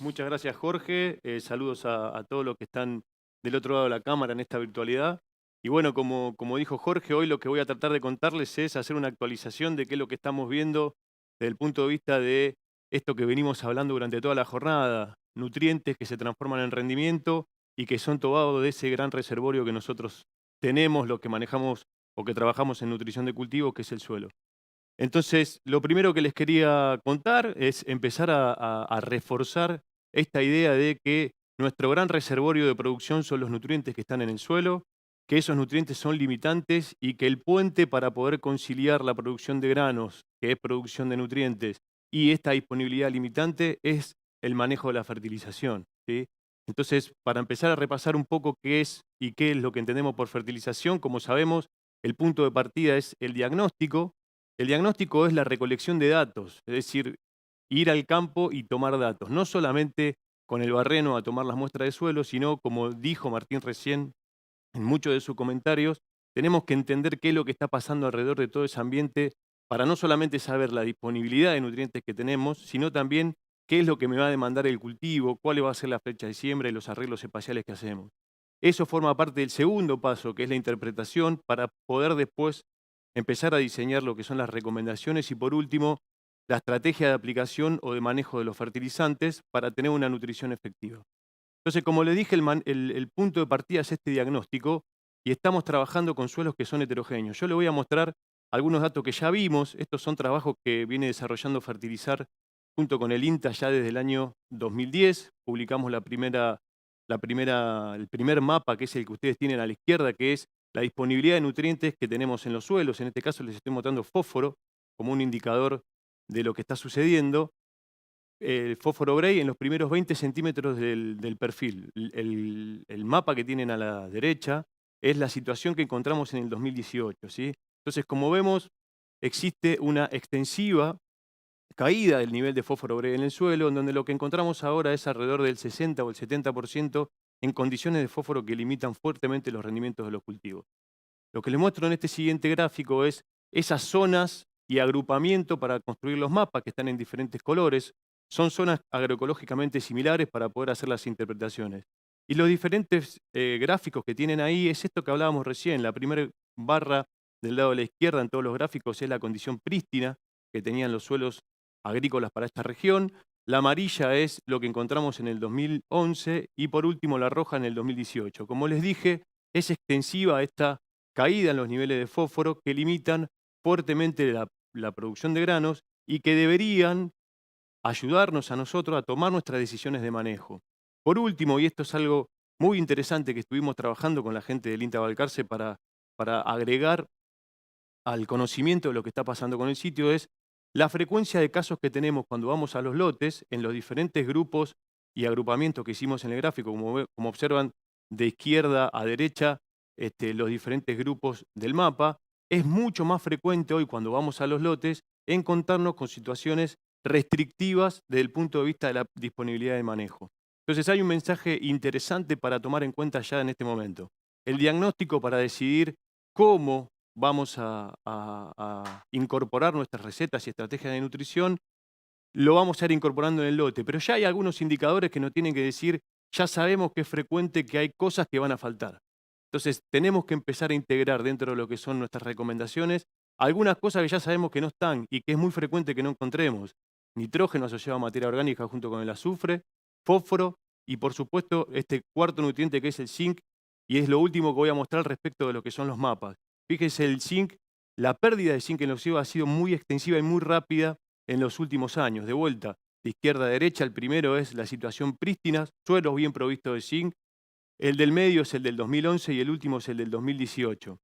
Muchas gracias, Jorge. Saludos a todos los que están del otro lado de la cámara en esta virtualidad. Y bueno, como dijo Jorge, hoy lo que voy a tratar de contarles es hacer una actualización de qué es lo que estamos viendo desde el punto de vista de esto que venimos hablando durante toda la jornada, nutrientes que se transforman en rendimiento y que son tomados de ese gran reservorio que nosotros tenemos, los que manejamos o que trabajamos en nutrición de cultivos, que es el suelo. Entonces, lo primero que les quería contar es empezar a reforzar esta idea de que nuestro gran reservorio de producción son los nutrientes que están en el suelo, que esos nutrientes son limitantes y que el puente para poder conciliar la producción de granos, que es producción de nutrientes, y esta disponibilidad limitante es el manejo de la fertilización, ¿sí? Entonces, para empezar a repasar un poco qué es y qué es lo que entendemos por fertilización, como sabemos, el punto de partida es el diagnóstico. El diagnóstico es la recolección de datos, es decir, ir al campo y tomar datos, no solamente con el barreno a tomar las muestras de suelo, sino, como dijo Martín recién en muchos de sus comentarios, tenemos que entender qué es lo que está pasando alrededor de todo ese ambiente para no solamente saber la disponibilidad de nutrientes que tenemos, sino también qué es lo que me va a demandar el cultivo, cuál va a ser la fecha de siembra y los arreglos espaciales que hacemos. Eso forma parte del segundo paso, que es la interpretación, para poder después empezar a diseñar lo que son las recomendaciones y, por último, la estrategia de aplicación o de manejo de los fertilizantes para tener una nutrición efectiva. Entonces, como les dije, el punto de partida es este diagnóstico y estamos trabajando con suelos que son heterogéneos. Yo les voy a mostrar algunos datos que ya vimos. Estos son trabajos que viene desarrollando Fertilizar junto con el INTA ya desde el año 2010. Publicamos el primer mapa, que es el que ustedes tienen a la izquierda, que es la disponibilidad de nutrientes que tenemos en los suelos. En este caso les estoy mostrando fósforo como un indicador de lo que está sucediendo. El fósforo Bray en los primeros 20 centímetros del perfil. El mapa que tienen a la derecha es la situación que encontramos en el 2018, ¿sí? Entonces, como vemos, existe una extensiva caída del nivel de fósforo Bray en el suelo, en donde lo que encontramos ahora es alrededor del 60 o el 70% en condiciones de fósforo que limitan fuertemente los rendimientos de los cultivos. Lo que les muestro en este siguiente gráfico es esas zonas y agrupamiento para construir los mapas que están en diferentes colores. Son zonas agroecológicamente similares para poder hacer las interpretaciones. Y los diferentes gráficos que tienen ahí es esto que hablábamos recién. La primera barra del lado de la izquierda en todos los gráficos es la condición prístina que tenían los suelos agrícolas para esta región. La amarilla es lo que encontramos en el 2011 y por último la roja en el 2018. Como les dije, es extensiva esta caída en los niveles de fósforo que limitan fuertemente la producción de granos y que deberían ayudarnos a nosotros a tomar nuestras decisiones de manejo. Por último, y esto es algo muy interesante que estuvimos trabajando con la gente del INTA Balcarce para agregar al conocimiento de lo que está pasando con el sitio, es la frecuencia de casos que tenemos cuando vamos a los lotes en los diferentes grupos y agrupamientos que hicimos en el gráfico, como observan de izquierda a derecha, los diferentes grupos del mapa. Es mucho más frecuente hoy cuando vamos a los lotes encontrarnos con situaciones restrictivas desde el punto de vista de la disponibilidad de manejo. Entonces hay un mensaje interesante para tomar en cuenta ya en este momento. El diagnóstico para decidir cómo vamos a incorporar nuestras recetas y estrategias de nutrición, lo vamos a ir incorporando en el lote. Pero ya hay algunos indicadores que nos tienen que decir, ya sabemos que es frecuente que hay cosas que van a faltar. Entonces tenemos que empezar a integrar dentro de lo que son nuestras recomendaciones algunas cosas que ya sabemos que no están y que es muy frecuente que no encontremos. Nitrógeno asociado a materia orgánica junto con el azufre, fósforo y por supuesto este cuarto nutriente que es el zinc, y es lo último que voy a mostrar respecto de lo que son los mapas. Fíjese, el zinc, la pérdida de zinc en los ha sido muy extensiva y muy rápida en los últimos años. De vuelta, de izquierda a derecha, el primero es la situación prístina, suelos bien provistos de zinc, el del medio es el del 2011 y el último es el del 2018.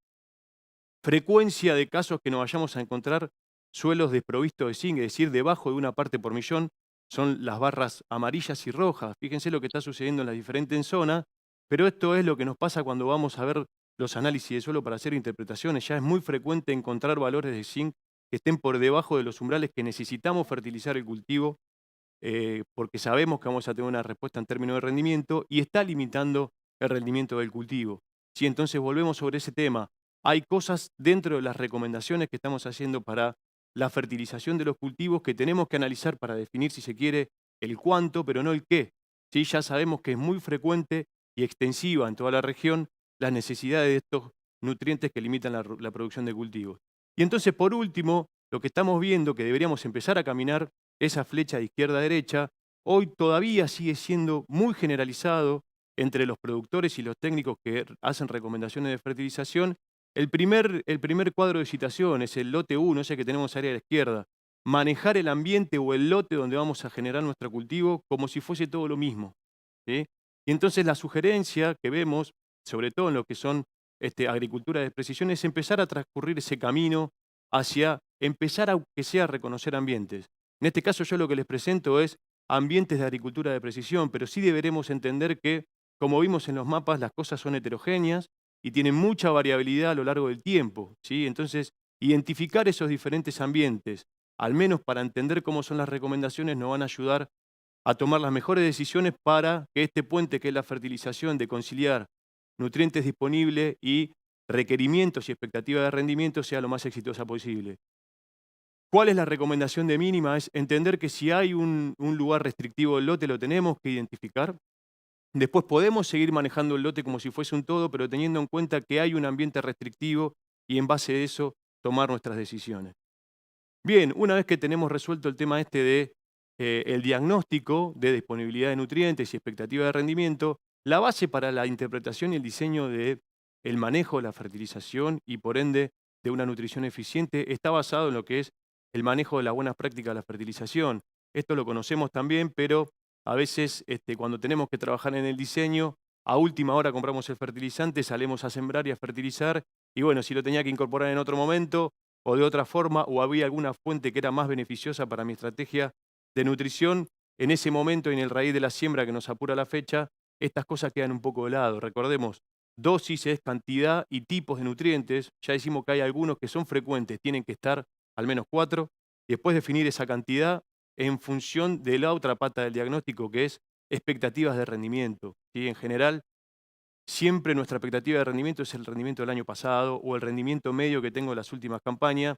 Frecuencia de casos que nos vayamos a encontrar suelos desprovistos de zinc, es decir, debajo de una parte por millón, son las barras amarillas y rojas. Fíjense lo que está sucediendo en las diferentes zonas, pero esto es lo que nos pasa cuando vamos a ver los análisis de suelo para hacer interpretaciones. Ya es muy frecuente encontrar valores de zinc que estén por debajo de los umbrales que necesitamos fertilizar el cultivo, porque sabemos que vamos a tener una respuesta en términos de rendimiento y está limitando el rendimiento del cultivo. Si entonces volvemos sobre ese tema, hay cosas dentro de las recomendaciones que estamos haciendo para la fertilización de los cultivos que tenemos que analizar para definir, si se quiere, el cuánto, pero no el qué. ¿Sí? Ya sabemos que es muy frecuente y extensiva en toda la región las necesidades de estos nutrientes que limitan la producción de cultivos. Y entonces, por último, lo que estamos viendo, que deberíamos empezar a caminar esa flecha de izquierda a derecha, hoy todavía sigue siendo muy generalizado entre los productores y los técnicos que hacen recomendaciones de fertilización. El primer cuadro de citación es el lote 1, ese que tenemos área a la izquierda. Manejar el ambiente o el lote donde vamos a generar nuestro cultivo como si fuese todo lo mismo. ¿Sí? Y entonces la sugerencia que vemos, sobre todo en lo que son agricultura de precisión, es empezar a transcurrir ese camino hacia empezar, aunque sea, a reconocer ambientes. En este caso yo lo que les presento es ambientes de agricultura de precisión, pero sí deberemos entender que, como vimos en los mapas, las cosas son heterogéneas y tienen mucha variabilidad a lo largo del tiempo. ¿Sí? Entonces, identificar esos diferentes ambientes, al menos para entender cómo son las recomendaciones, nos van a ayudar a tomar las mejores decisiones para que este puente, que es la fertilización, de conciliar nutrientes disponibles y requerimientos y expectativas de rendimiento, sea lo más exitosa posible. ¿Cuál es la recomendación de mínima? Es entender que si hay un lugar restrictivo del lote, lo tenemos que identificar. Después podemos seguir manejando el lote como si fuese un todo, pero teniendo en cuenta que hay un ambiente restrictivo y en base a eso tomar nuestras decisiones. Bien, una vez que tenemos resuelto el tema de el diagnóstico de disponibilidad de nutrientes y expectativa de rendimiento, la base para la interpretación y el diseño del manejo de la fertilización y por ende de una nutrición eficiente está basado en lo que es el manejo de las buenas prácticas de la fertilización. Esto lo conocemos también, pero a veces cuando tenemos que trabajar en el diseño, a última hora compramos el fertilizante, salimos a sembrar y a fertilizar, y bueno, si lo tenía que incorporar en otro momento, o de otra forma, o había alguna fuente que era más beneficiosa para mi estrategia de nutrición, en ese momento y en el raíz de la siembra que nos apura la fecha, estas cosas quedan un poco de lado. Recordemos, dosis es cantidad y tipos de nutrientes. Ya decimos que hay algunos que son frecuentes, tienen que estar al menos 4, y después definir esa cantidad en función de la otra pata del diagnóstico, que es expectativas de rendimiento. ¿Sí? En general, siempre nuestra expectativa de rendimiento es el rendimiento del año pasado o el rendimiento medio que tengo en las últimas campañas,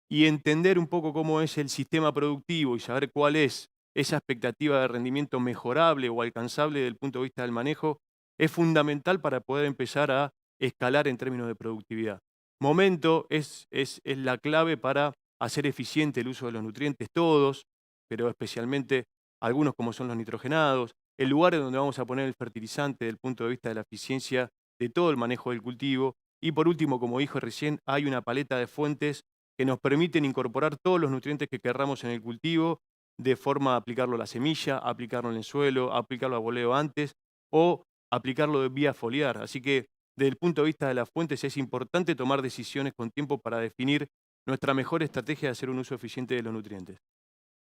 y entender un poco cómo es el sistema productivo y saber cuál es esa expectativa de rendimiento mejorable o alcanzable desde el punto de vista del manejo es fundamental para poder empezar a escalar en términos de productividad. Momento es la clave para hacer eficiente el uso de los nutrientes, todos, pero especialmente algunos como son los nitrogenados, el lugar en donde vamos a poner el fertilizante desde el punto de vista de la eficiencia de todo el manejo del cultivo. Y por último, como dije recién, hay una paleta de fuentes que nos permiten incorporar todos los nutrientes que querramos en el cultivo, de forma a aplicarlo a la semilla, a aplicarlo en el suelo, a aplicarlo a boleo antes o aplicarlo de vía foliar. Así que desde el punto de vista de las fuentes es importante tomar decisiones con tiempo para definir nuestra mejor estrategia de hacer un uso eficiente de los nutrientes.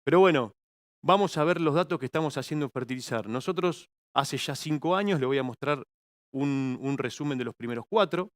Pero bueno, vamos a ver los datos que estamos haciendo en fertilizar. Nosotros hace ya 5 años, le voy a mostrar un resumen de los primeros 4,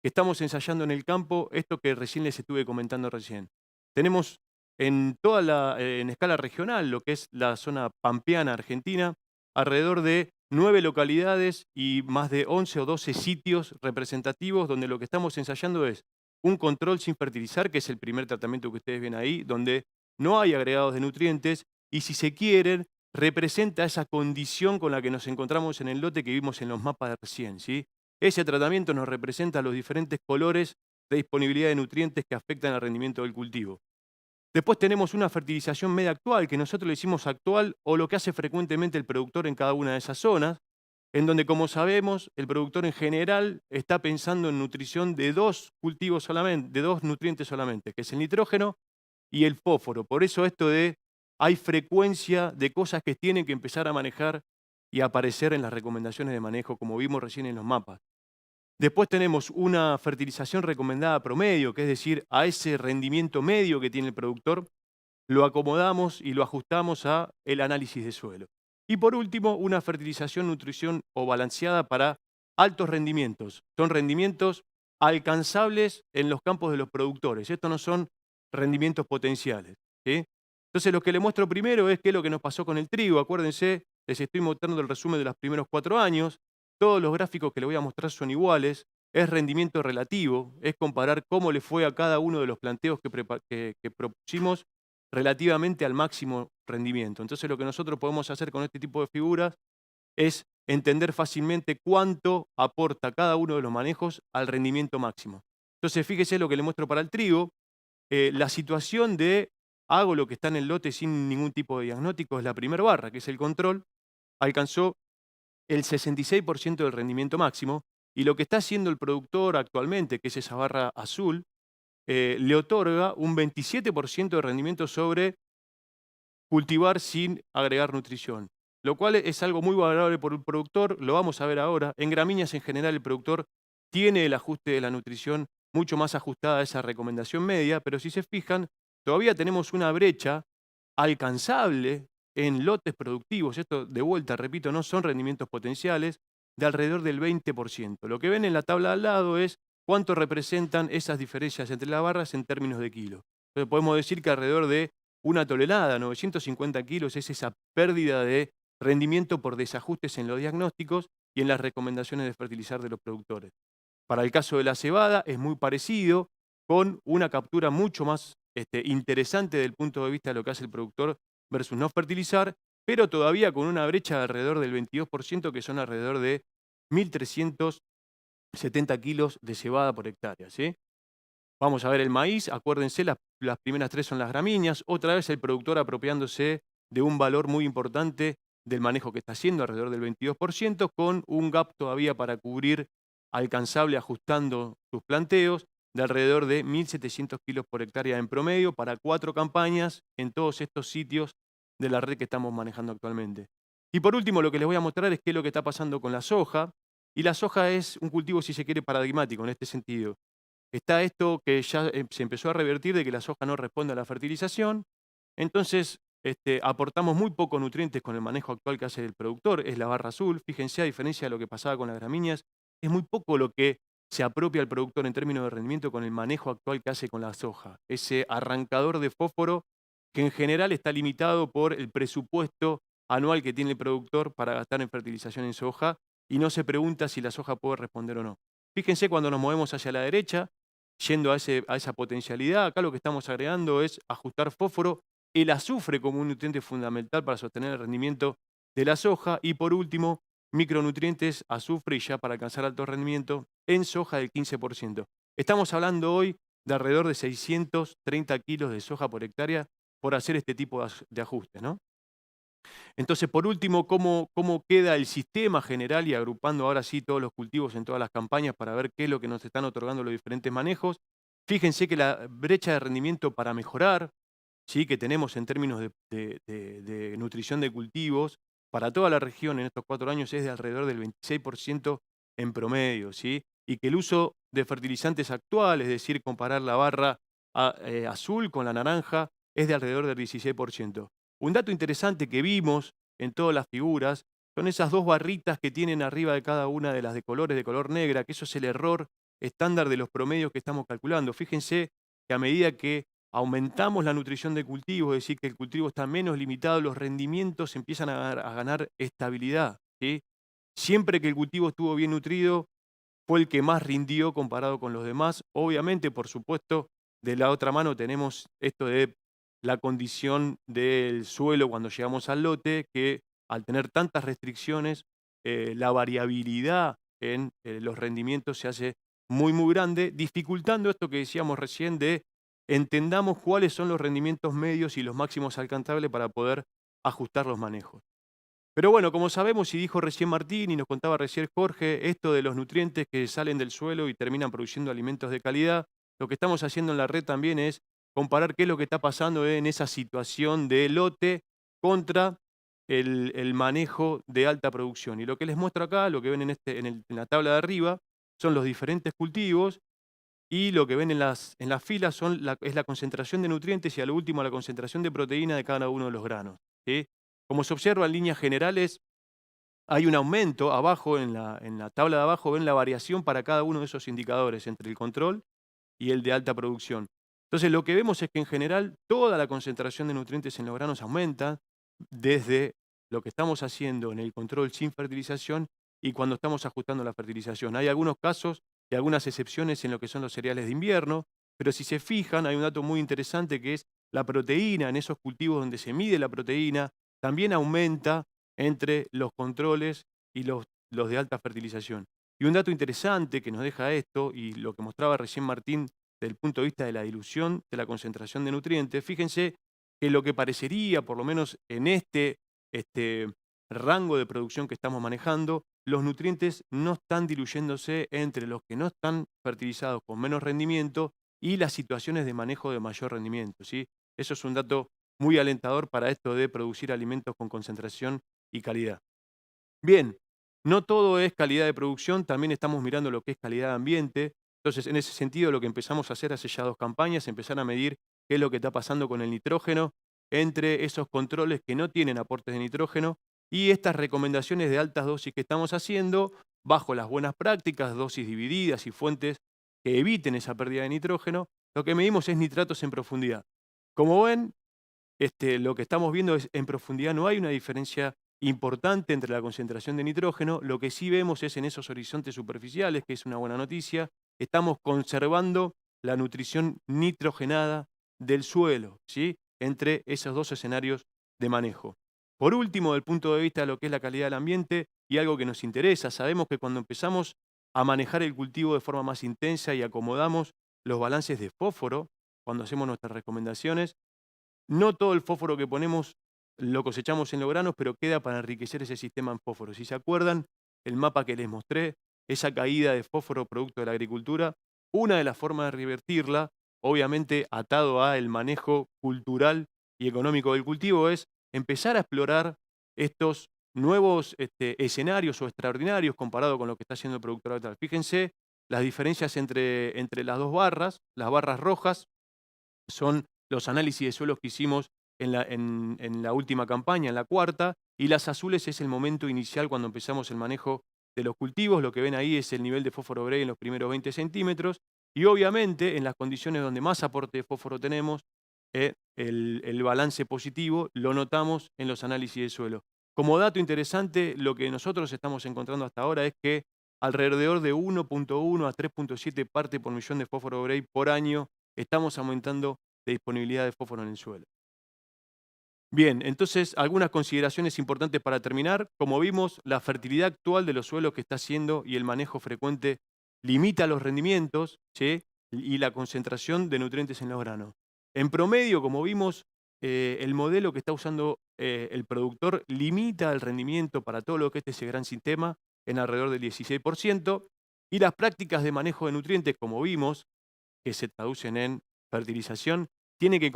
que estamos ensayando en el campo esto que recién les estuve comentando recién. Tenemos en escala regional, lo que es la zona pampeana argentina, alrededor de 9 localidades y más de 11 o 12 sitios representativos donde lo que estamos ensayando es un control sin fertilizar, que es el primer tratamiento que ustedes ven ahí, donde no hay agregados de nutrientes y, si se quieren, representa esa condición con la que nos encontramos en el lote que vimos en los mapas de recién, ¿sí? Ese tratamiento nos representa los diferentes colores de disponibilidad de nutrientes que afectan al rendimiento del cultivo. Después tenemos una fertilización media actual, que nosotros le decimos actual, o lo que hace frecuentemente el productor en cada una de esas zonas, en donde, como sabemos, el productor en general está pensando en nutrición de 2 cultivos solamente, de 2 nutrientes solamente, que es el nitrógeno y el fósforo. Por eso hay frecuencia de cosas que tienen que empezar a manejar y aparecer en las recomendaciones de manejo, como vimos recién en los mapas. Después tenemos una fertilización recomendada promedio, que es decir, a ese rendimiento medio que tiene el productor, lo acomodamos y lo ajustamos a el análisis de suelo. Y por último, una fertilización, nutrición o balanceada para altos rendimientos. Son rendimientos alcanzables en los campos de los productores. Estos no son rendimientos potenciales, ¿sí? Entonces, lo que les muestro primero es qué es lo que nos pasó con el trigo. Acuérdense, les estoy mostrando el resumen de los primeros 4 años. Todos los gráficos que les voy a mostrar son iguales. Es rendimiento relativo, es comparar cómo le fue a cada uno de los planteos que propusimos relativamente al máximo rendimiento. Entonces lo que nosotros podemos hacer con este tipo de figuras es entender fácilmente cuánto aporta cada uno de los manejos al rendimiento máximo. Entonces fíjese lo que le muestro para el trigo. La situación de hago lo que está en el lote sin ningún tipo de diagnóstico es la primera barra, que es el control, alcanzó el 66% del rendimiento máximo, y lo que está haciendo el productor actualmente, que es esa barra azul, le otorga un 27% de rendimiento sobre cultivar sin agregar nutrición, lo cual es algo muy valorable por un productor, lo vamos a ver ahora. En gramíneas en general el productor tiene el ajuste de la nutrición mucho más ajustada a esa recomendación media, pero si se fijan, todavía tenemos una brecha alcanzable en lotes productivos. Esto, de vuelta, repito, no son rendimientos potenciales, de alrededor del 20%. Lo que ven en la tabla al lado es cuánto representan esas diferencias entre las barras en términos de kilos. Entonces podemos decir que alrededor de una tonelada, 950 kilos, es esa pérdida de rendimiento por desajustes en los diagnósticos y en las recomendaciones de fertilizar de los productores. Para el caso de la cebada es muy parecido, con una captura mucho más interesante desde el punto de vista de lo que hace el productor versus no fertilizar, pero todavía con una brecha de alrededor del 22%, que son alrededor de 1.370 kilos de cebada por hectárea, ¿sí? Vamos a ver el maíz, acuérdense, las primeras tres son las gramíneas, otra vez el productor apropiándose de un valor muy importante del manejo que está haciendo, alrededor del 22%, con un gap todavía para cubrir alcanzable ajustando sus planteos, de alrededor de 1.700 kilos por hectárea en promedio para 4 campañas en todos estos sitios de la red que estamos manejando actualmente. Y por último, lo que les voy a mostrar es qué es lo que está pasando con la soja, y la soja es un cultivo, si se quiere, paradigmático en este sentido. Está esto que ya se empezó a revertir de que la soja no responde a la fertilización, entonces aportamos muy pocos nutrientes con el manejo actual que hace el productor, es la barra azul. Fíjense, a diferencia de lo que pasaba con las gramíneas, es muy poco lo que se apropia el productor en términos de rendimiento con el manejo actual que hace con la soja. Ese arrancador de fósforo que en general está limitado por el presupuesto anual que tiene el productor para gastar en fertilización en soja, y no se pregunta si la soja puede responder o no. Fíjense cuando nos movemos hacia la derecha, yendo a esa potencialidad, acá lo que estamos agregando es ajustar fósforo, el azufre como un nutriente fundamental para sostener el rendimiento de la soja, y por último, micronutrientes, azufre, y ya para alcanzar alto rendimiento, en soja del 15%. Estamos hablando hoy de alrededor de 630 kilos de soja por hectárea por hacer este tipo de ajustes, ¿no? Entonces, por último, ¿cómo queda el sistema general? Y agrupando ahora sí todos los cultivos en todas las campañas para ver qué es lo que nos están otorgando los diferentes manejos. Fíjense que la brecha de rendimiento para mejorar, ¿sí?, que tenemos en términos de nutrición de cultivos para toda la región en estos 4 años es de alrededor del 26% en promedio, ¿sí? Y que el uso de fertilizantes actual, es decir, comparar la barra azul con la naranja, es de alrededor del 16%. Un dato interesante que vimos en todas las figuras son esas 2 barritas que tienen arriba de cada una de las de colores, de color negra, que eso es el error estándar de los promedios que estamos calculando. Fíjense que a medida que aumentamos la nutrición de cultivo, es decir, que el cultivo está menos limitado, los rendimientos empiezan a ganar estabilidad, ¿sí? Siempre que el cultivo estuvo bien nutrido, fue el que más rindió comparado con los demás. Obviamente, por supuesto, de la otra mano tenemos esto de la condición del suelo cuando llegamos al lote, que al tener tantas restricciones, la variabilidad en los rendimientos se hace muy, muy grande, dificultando esto que decíamos recién de entendamos cuáles son los rendimientos medios y los máximos alcanzables para poder ajustar los manejos. Pero bueno, como sabemos, y dijo recién Martín y nos contaba recién Jorge, esto de los nutrientes que salen del suelo y terminan produciendo alimentos de calidad, lo que estamos haciendo en la red también es comparar qué es lo que está pasando en esa situación de lote contra el manejo de alta producción. Y lo que les muestro acá, lo que ven en la tabla de arriba, son los diferentes cultivos, y lo que ven en las filas es la concentración de nutrientes y a lo último la concentración de proteína de cada uno de los granos, ¿sí? Como se observa en líneas generales, hay un aumento abajo, en la tabla de abajo ven la variación para cada uno de esos indicadores entre el control y el de alta producción. Entonces lo que vemos es que en general toda la concentración de nutrientes en los granos aumenta desde lo que estamos haciendo en el control sin fertilización y cuando estamos ajustando la fertilización. Hay algunos casos y algunas excepciones en lo que son los cereales de invierno, pero si se fijan hay un dato muy interesante que es La proteína en esos cultivos donde se mide la proteína también aumenta entre los controles y los de alta fertilización. Y un dato interesante que nos deja esto, y lo que mostraba recién Martín desde el punto de vista de la dilución de la concentración de nutrientes, fíjense que lo que parecería, por lo menos en este rango de producción que estamos manejando, los nutrientes no están diluyéndose entre los que no están fertilizados con menos rendimiento y las situaciones de manejo de mayor rendimiento, ¿sí? Eso es un dato muy alentador para esto de producir alimentos con concentración y calidad. Bien, no todo es calidad de producción, también estamos mirando lo que es calidad de ambiente. Entonces, en ese sentido, lo que empezamos a hacer hace ya 2 campañas, empezar a medir qué es lo que está pasando con el nitrógeno entre esos controles que no tienen aportes de nitrógeno y estas recomendaciones de altas dosis que estamos haciendo bajo las buenas prácticas, dosis divididas y fuentes que eviten esa pérdida de nitrógeno. Lo que medimos es nitratos en profundidad. Como ven, lo que estamos viendo es en profundidad no hay una diferencia importante entre la concentración de nitrógeno. Lo que sí vemos es en esos horizontes superficiales, que es una buena noticia, estamos conservando la nutrición nitrogenada del suelo, ¿sí? Entre esos 2 escenarios de manejo. Por último, desde el punto de vista de lo que es la calidad del ambiente y algo que nos interesa, sabemos que cuando empezamos a manejar el cultivo de forma más intensa y acomodamos los balances de fósforo, cuando hacemos nuestras recomendaciones, no todo el fósforo que ponemos lo cosechamos en los granos, pero queda para enriquecer ese sistema en fósforo. Si se acuerdan, el mapa que les mostré, esa caída de fósforo producto de la agricultura, una de las formas de revertirla, obviamente atado a el manejo cultural y económico del cultivo, es empezar a explorar estos nuevos escenarios o extraordinarios comparado con lo que está haciendo el productor actual. Fíjense las diferencias entre las 2 barras. Las barras rojas son los análisis de suelos que hicimos en la última campaña, en la cuarta, y las azules es el momento inicial cuando empezamos el manejo de los cultivos. Lo que ven ahí es el nivel de fósforo Bray en los primeros 20 centímetros, y obviamente en las condiciones donde más aporte de fósforo tenemos, el balance positivo lo notamos en los análisis de suelo. Como dato interesante, lo que nosotros estamos encontrando hasta ahora es que alrededor de 1.1 a 3.7 partes por millón de fósforo Bray por año estamos aumentando la disponibilidad de fósforo en el suelo. Bien, entonces algunas consideraciones importantes para terminar. Como vimos, la fertilidad actual de los suelos que está haciendo y el manejo frecuente limita los rendimientos, ¿sí? Y la concentración de nutrientes en los granos. En promedio, como vimos, el modelo que está usando el productor limita el rendimiento para todo lo que es ese gran sistema en alrededor del 16%, y las prácticas de manejo de nutrientes, como vimos, que se traducen en fertilización, tiene que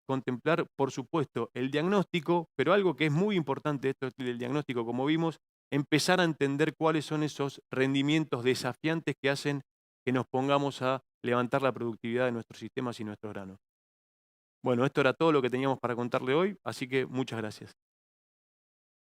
contemplar, por supuesto, el diagnóstico, pero algo que es muy importante esto del diagnóstico, como vimos, empezar a entender cuáles son esos rendimientos desafiantes que hacen que nos pongamos a levantar la productividad de nuestros sistemas y nuestros granos. Bueno, esto era todo lo que teníamos para contarle hoy, así que muchas gracias.